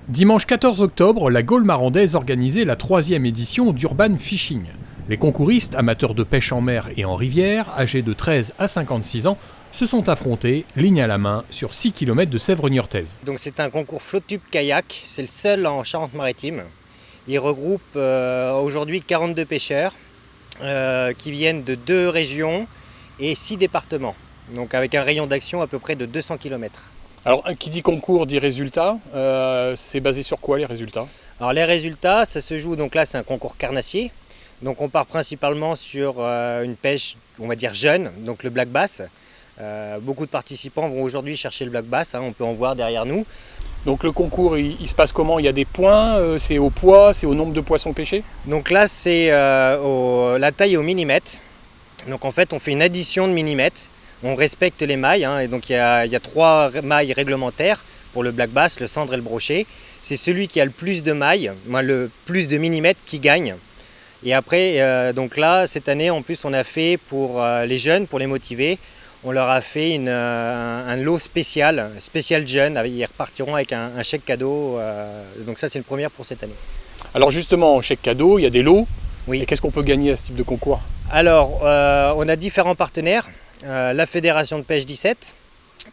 Dimanche 14 octobre, la Gaule marandaise organisait la 3e édition d'Urban Fishing. Les concouristes, amateurs de pêche en mer et en rivière, âgés de 13 à 56 ans, se sont affrontés, ligne à la main, sur 6 km de Sèvres niortaise. Donc c'est un concours flotte-tube kayak, c'est le seul en Charente-Maritime. Il regroupe aujourd'hui 42 pêcheurs qui viennent de 2 régions et 6 départements. Donc avec un rayon d'action à peu près de 200 km. Alors, qui dit concours dit résultat. C'est basé sur quoi les résultats? Alors les résultats, ça se joue, donc là c'est un concours carnassier. Donc on part principalement sur une pêche, on va dire jeune, donc le black bass. Beaucoup de participants vont aujourd'hui chercher le black bass, on peut en voir derrière nous. Donc le concours, il se passe comment? Il y a des points, c'est au poids, c'est au nombre de poissons pêchés? Donc là c'est la taille est au millimètre. Donc en fait on fait une addition de millimètres. On respecte les mailles, et donc il y a 3 mailles réglementaires pour le black bass, le cendre et le brochet. C'est celui qui a le plus de mailles, le plus de millimètres qui gagne. Et après, donc là, cette année, en plus, on a fait pour les jeunes, pour les motiver, on leur a fait un lot spécial jeunes. Ils repartiront avec un chèque cadeau. Donc ça, c'est une première pour cette année. Alors justement, chèque cadeau, il y a des lots. Oui. Et qu'est-ce qu'on peut gagner à ce type de concours? Alors, on a différents partenaires. La Fédération de pêche 17,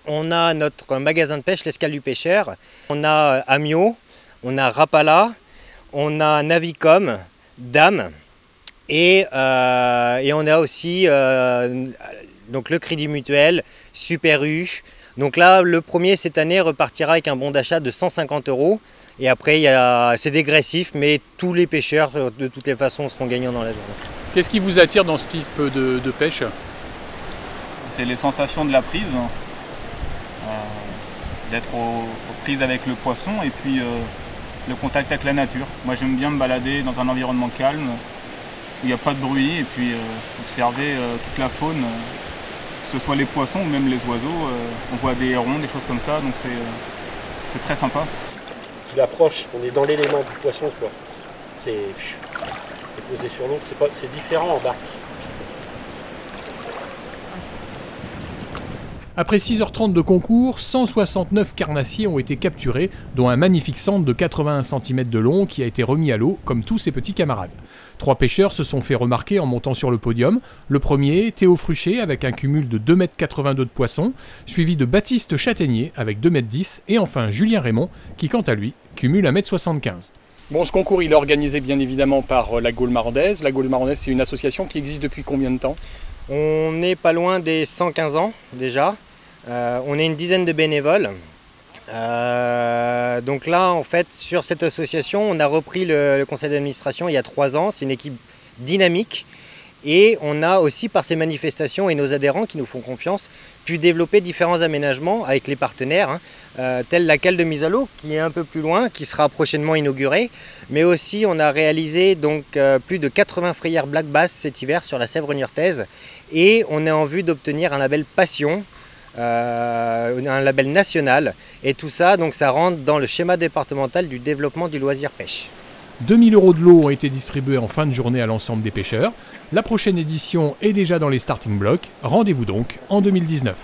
on a notre magasin de pêche, l'Escale du Pêcheur, on a Amio, on a Rapala, on a Navicom, Dame et on a aussi donc le Crédit Mutuel, Super U. Donc là, le premier cette année repartira avec un bon d'achat de 150 € et après c'est dégressif, mais tous les pêcheurs de toutes les façons seront gagnants dans la journée. Qu'est-ce qui vous attire dans ce type de pêche? C'est les sensations de la prise, d'être aux prises avec le poisson et puis le contact avec la nature. Moi j'aime bien me balader dans un environnement calme, où il n'y a pas de bruit et puis observer toute la faune, que ce soit les poissons ou même les oiseaux. On voit des hérons, des choses comme ça, donc c'est très sympa. Tu l'approches, on est dans l'élément du poisson, quoi. C'est posé sur l'eau, c'est différent en barque. Après 6h30 de concours, 169 carnassiers ont été capturés, dont un magnifique centre de 81 cm de long qui a été remis à l'eau, comme tous ses petits camarades. 3 pêcheurs se sont fait remarquer en montant sur le podium. Le premier, Théo Fruchet, avec un cumul de 2,82 m de poisson, suivi de Baptiste Châtaignier, avec 2,10 m, et enfin Julien Raymond, qui quant à lui, cumule 1,75 m. Bon, ce concours, il est organisé bien évidemment par la Gaule marandaise. La Gaule marandaise, c'est une association qui existe depuis combien de temps? On n'est pas loin des 115 ans déjà. On est une dizaine de bénévoles. Donc là, en fait, sur cette association, on a repris le conseil d'administration il y a 3 ans. C'est une équipe dynamique. Et on a aussi, par ces manifestations et nos adhérents qui nous font confiance, pu développer différents aménagements avec les partenaires, telle la cale de mise à l'eau, qui est un peu plus loin, qui sera prochainement inaugurée. Mais aussi, on a réalisé donc, plus de 80 frayères black bass cet hiver sur la Sèvre niortaise. Et on est en vue d'obtenir un label Passion, un label national. Et tout ça, donc, ça rentre dans le schéma départemental du développement du loisir pêche. 2 000 € de lots ont été distribués en fin de journée à l'ensemble des pêcheurs. La prochaine édition est déjà dans les starting blocks. Rendez-vous donc en 2019.